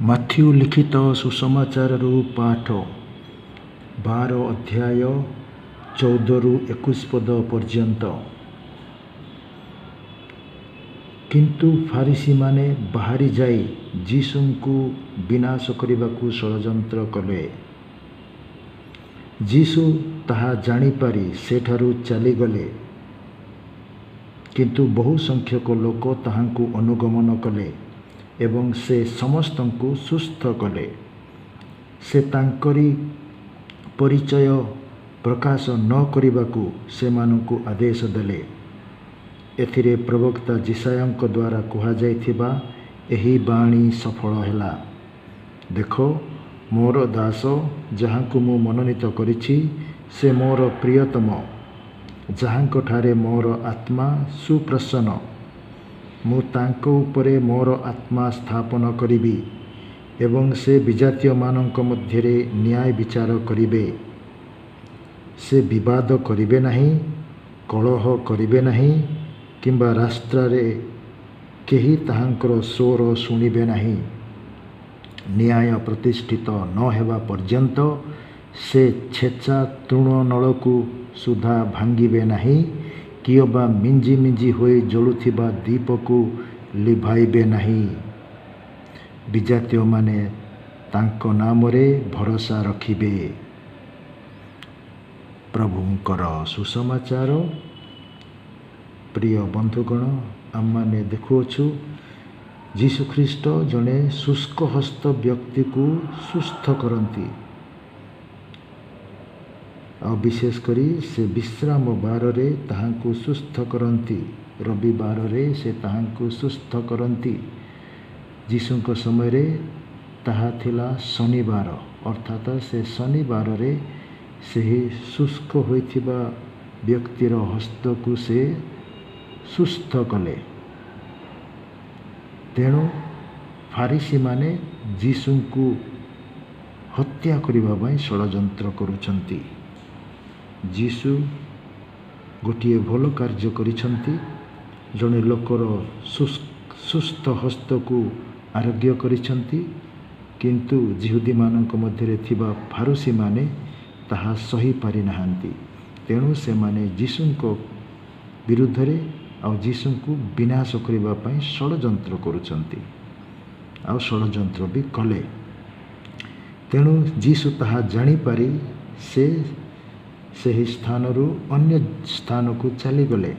Matthew ଲିଖିତ ସୁସମାଚାରରୁ ପାଠ 12 ଅଧ୍ୟାୟ 14ରୁ 21 ପଦ ପର୍ଯ୍ୟନ୍ତ। କିନ୍ତୁ ଫାରିସୀମାନେ ବାହାରି ଯାଇ ଯୀଶୁଙ୍କୁ ବିନାଶ କରିବାକୁ ଷଡ଼ଯନ୍ତ୍ର କଲେ। ଯୀଶୁ ତାହା ଜାଣିପାରି ସେଠାରୁ ଚାଲିଗଲେ। କିନ୍ତୁ ବହୁ ସଂଖ୍ୟକ ଲୋକ ତାହାଙ୍କୁ ଅନୁଗମନ କଲେ ଏବଂ ସେ ସମସ୍ତଙ୍କୁ ସୁସ୍ଥ କଲେ। ସେ ତାଙ୍କରି ପରିଚୟ ପ୍ରକାଶ ନ କରିବାକୁ ସେମାନଙ୍କୁ ଆଦେଶ ଦେଲେ। ଏଥିରେ ପ୍ରବକ୍ତା ଯିଶାୟଙ୍କ ଦ୍ୱାରା କୁହାଯାଇଥିବା ଏହି ବାଣୀ ସଫଳ ହେଲା। ଦେଖ, ମୋର ଦାସ, ଯାହାଙ୍କୁ ମୁଁ ମନୋନୀତ କରିଛି, ସେ ମୋର ପ୍ରିୟତମ, ଯାହାଙ୍କଠାରେ ମୋର ଆତ୍ମା ସୁପ୍ରସନ୍ନ। ମୁଁ ତାଙ୍କ ଉପରେ ମୋର ଆତ୍ମା ସ୍ଥାପନ କରିବି ଏବଂ ସେ ବିଜାତୀୟମାନଙ୍କ ମଧ୍ୟରେ ନ୍ୟାୟ ବିଚାର କରିବେ। ସେ ବିବାଦ କରିବେ ନାହିଁ, କଳହ କରିବେ ନାହିଁ କିମ୍ବା ରାସ୍ତାରେ କେହି ତାହାଙ୍କର ସ୍ୱର ଶୁଣିବେ ନାହିଁ। ନ୍ୟାୟ ପ୍ରତିଷ୍ଠିତ ନ ହେବା ପର୍ଯ୍ୟନ୍ତ ସେ ଛେଚା ତୃଣନଳକୁ ସୁଦ୍ଧା ଭାଙ୍ଗିବେ ନାହିଁ କିମ୍ବା ମିଞ୍ଜି ମିଞ୍ଜି ହୋଇ ଜଳୁଥିବା ଦୀପକୁ ଲିଭାଇବେ ନାହିଁ। ବିଜାତୀୟମାନେ ତାଙ୍କ ନାମରେ ଭରସା ରଖିବେ। ପ୍ରଭୁଙ୍କର ସୁସମାଚାର। ପ୍ରିୟ ବନ୍ଧୁଗଣ, ଆମମାନେ ଦେଖୁଅଛୁ ଯୀଶୁଖ୍ରୀଷ୍ଟ ଜଣେ ଶୁଷ୍କ ହସ୍ତ ବ୍ୟକ୍ତିକୁ ସୁସ୍ଥ କରନ୍ତି। ଆଉ ବିଶେଷ କରି ସେ ବିଶ୍ରାମ ବାରରେ ତାହାଙ୍କୁ ସୁସ୍ଥ କରନ୍ତି। ରବିବାରରେ ସେ ତାହାଙ୍କୁ ସୁସ୍ଥ କରନ୍ତି। ଯୀଶୁଙ୍କ ସମୟରେ ତାହା ଥିଲା ଶନିବାର, ଅର୍ଥାତ୍ ସେ ଶନିବାରରେ ସେହି ଶୁଷ୍କ ହୋଇଥିବା ବ୍ୟକ୍ତିର ହସ୍ତକୁ ସେ ସୁସ୍ଥ କଲେ। ତେଣୁ ଫାରିସୀମାନେ ଯୀଶୁଙ୍କୁ ହତ୍ୟା କରିବା ପାଇଁ ଷଡ଼ଯନ୍ତ୍ର କରୁଛନ୍ତି। ଯୀଶୁ ଗୋଟିଏ ଭଲ କାର୍ଯ୍ୟ କରିଛନ୍ତି। ଜଣେ ଲୋକର ସୁସ୍ଥ ହସ୍ତକୁ ଆରୋଗ୍ୟ କରିଛନ୍ତି। କିନ୍ତୁ ଯିହୁଦୀମାନଙ୍କ ମଧ୍ୟରେ ଥିବା ଫାରୁସୀମାନେ ତାହା ସହିପାରିନାହାନ୍ତି। ତେଣୁ ସେମାନେ ଯୀଶୁଙ୍କ ବିରୁଦ୍ଧରେ ଆଉ ଯୀଶୁଙ୍କୁ ବିନାଶ କରିବା ପାଇଁ ଷଡ଼ଯନ୍ତ୍ର କରୁଛନ୍ତି, ଆଉ ଷଡ଼ଯନ୍ତ୍ର ବି କଲେ। ତେଣୁ ଯୀଶୁ ତାହା ଜାଣିପାରି ସେ ସେହି ସ୍ଥାନରୁ ଅନ୍ୟ ସ୍ଥାନକୁ ଚାଲିଗଲେ।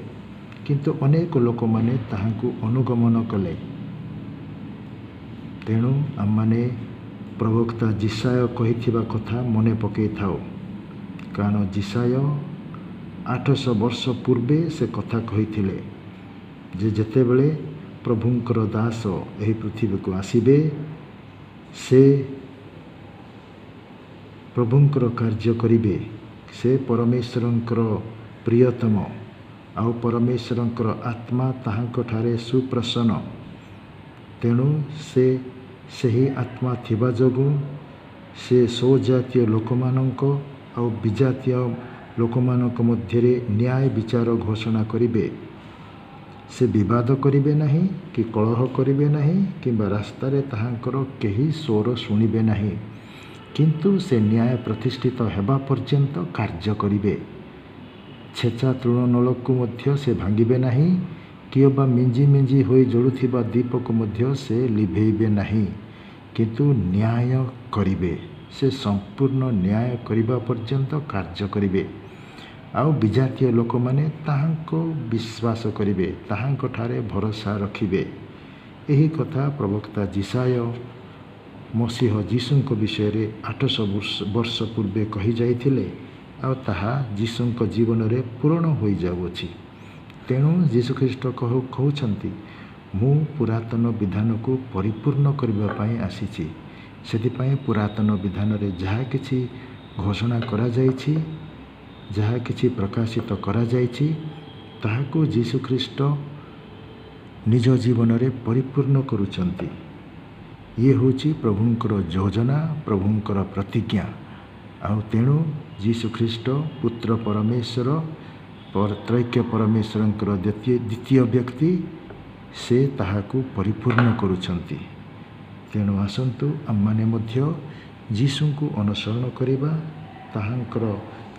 କିନ୍ତୁ ଅନେକ ଲୋକମାନେ ତାହାଙ୍କୁ ଅନୁଗମନ କଲେ। ତେଣୁ ଆମମାନେ ପ୍ରବକ୍ତା ଯିଶାୟ କହିଥିବା କଥା ମନେ ପକାଇଥାଉ। କାରଣ ଯିଶାୟ 800 ବର୍ଷ ପୂର୍ବେ ସେ କଥା କହିଥିଲେ ଯେ ଯେତେବେଳେ ପ୍ରଭୁଙ୍କର ଦାସ ଏହି ପୃଥିବୀକୁ ଆସିବେ, ସେ ପ୍ରଭୁଙ୍କର କାର୍ଯ୍ୟ କରିବେ। ସେ ପରମେଶ୍ୱରଙ୍କର ପ୍ରିୟତମ, ଆଉ ପରମେଶ୍ୱରଙ୍କର ଆତ୍ମା ତାହାଙ୍କଠାରେ ସୁପ୍ରସନ୍ନ। ତେଣୁ ସେ ସେହି ଆତ୍ମା ଥିବା ଯୋଗୁଁ ସେ ସ୍ୱଜାତୀୟ ଲୋକମାନଙ୍କ ଆଉ ବିଜାତୀୟ ଲୋକମାନଙ୍କ ମଧ୍ୟରେ ନ୍ୟାୟ ବିଚାର ଘୋଷଣା କରିବେ। ସେ ବିବାଦ କରିବେ ନାହିଁ କି କଳହ କରିବେ ନାହିଁ କିମ୍ବା ରାସ୍ତାରେ ତାହାଙ୍କର କେହି ସ୍ୱର ଶୁଣିବେ ନାହିଁ। କିନ୍ତୁ ସେ ନ୍ୟାୟ ପ୍ରତିଷ୍ଠିତ ହେବା ପର୍ଯ୍ୟନ୍ତ କାର୍ଯ୍ୟ କରିବେ। ଛେଚା ତୃଣନଳକୁ ମଧ୍ୟ ସେ ଭାଙ୍ଗିବେ ନାହିଁ କିମ୍ବା ମିଞ୍ଜି ମିଞ୍ଜି ହୋଇ ଜଳୁଥିବା ଦୀପକୁ ମଧ୍ୟ ସେ ଲିଭେଇବେ ନାହିଁ, କିନ୍ତୁ ନ୍ୟାୟ କରିବେ। ସେ ସମ୍ପୂର୍ଣ୍ଣ ନ୍ୟାୟ କରିବା ପର୍ଯ୍ୟନ୍ତ କାର୍ଯ୍ୟ କରିବେ। ଆଉ ବିଜାତୀୟ ଲୋକମାନେ ତାହାଙ୍କୁ ବିଶ୍ୱାସ କରିବେ, ତାହାଙ୍କଠାରେ ଭରସା ରଖିବେ। ଏହି କଥା ପ୍ରବକ୍ତା ଯିଶାୟ ମସିହ ଯୀଶୁଙ୍କ ବିଷୟରେ 800 ବର୍ଷ ପୂର୍ବେ କହିଯାଇଥିଲେ, ଆଉ ତାହା ଯୀଶୁଙ୍କ ଜୀବନରେ ପୂରଣ ହୋଇଯାଉଅଛି। ତେଣୁ ଯୀଶୁଖ୍ରୀଷ୍ଟ କହୁଛନ୍ତି, ମୁଁ ପୁରାତନ ବିଧାନକୁ ପରିପୂର୍ଣ୍ଣ କରିବା ପାଇଁ ଆସିଛି। ସେଥିପାଇଁ ପୁରାତନ ବିଧାନରେ ଯାହା କିଛି ଘୋଷଣା କରାଯାଇଛି, ଯାହା କିଛି ପ୍ରକାଶିତ କରାଯାଇଛି, ତାହାକୁ ଯୀଶୁଖ୍ରୀଷ୍ଟ ନିଜ ଜୀବନରେ ପରିପୂର୍ଣ୍ଣ କରୁଛନ୍ତି। ଇଏ ହେଉଛି ପ୍ରଭୁଙ୍କର ଯୋଜନା, ପ୍ରଭୁଙ୍କର ପ୍ରତିଜ୍ଞା। ଆଉ ତେଣୁ ଯୀଶୁଖ୍ରୀଷ୍ଟ ପୁତ୍ର ପରମେଶ୍ୱର, ତ୍ରୈକ୍ୟ ପରମେଶ୍ୱରଙ୍କର ଦ୍ୱିତୀୟ ବ୍ୟକ୍ତି, ସେ ତାହାକୁ ପରିପୂର୍ଣ୍ଣ କରୁଛନ୍ତି। ତେଣୁ ଆସନ୍ତୁ ଆମମାନେ ମଧ୍ୟ ଯୀଶୁଙ୍କୁ ଅନୁସରଣ କରିବା, ତାହାଙ୍କର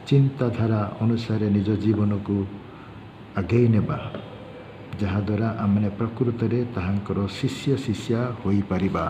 ଚିନ୍ତାଧାରା ଅନୁସାରେ ନିଜ ଜୀବନକୁ ଆଗେଇ ନେବା, ଯାହାଦ୍ୱାରା ଆମେ ପ୍ରକୃତରେ ତାହାଙ୍କର ଶିଷ୍ୟ ଶିଷ୍ୟା ହୋଇପାରିବା।